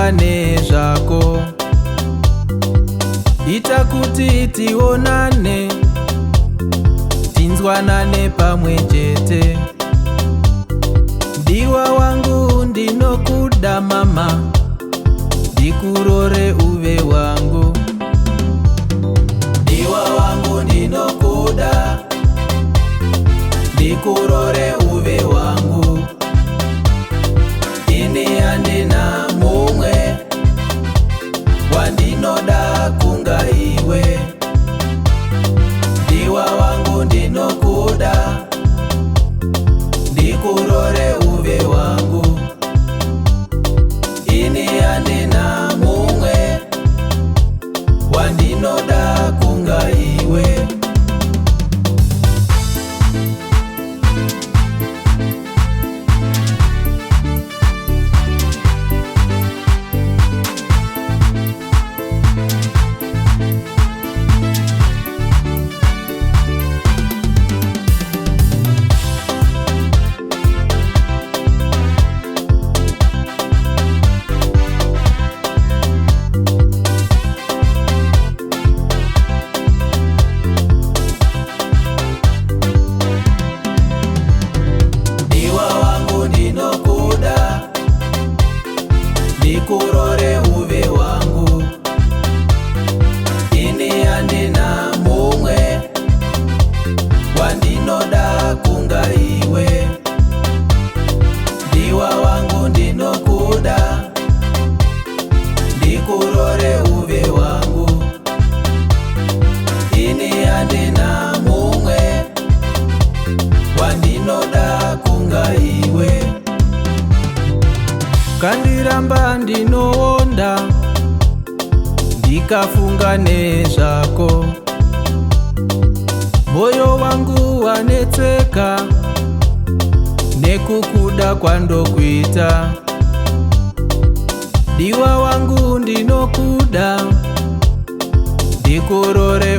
tikafungane zvako, ita kuti tionane, tinzwanane pamwe chete. Diwa wangu ndinokuda mama, ndikurore uve wangu. Diwa wangu ndinokuda, ndikurore uve wangu. Ini handina mumwe wandinoda kunga iwe. Diwa wangu ndinokuda, ndikurore uve wangu. Ini handina mumwe wandinoda kunga iwe. Ndikurore uve wangu. Ini handina mumwe wandinoda kunga iwe. Diwa wangu ndinokuda, ndikurore uve wangu. Ini handina mumwe wandinoda kunga iwe. Kandiramba ndinoonda, ndikafungane zvako, moyo wangu wanetseka nekukuda kwandokuita. Diwa wangu ndinokuda, ndikurore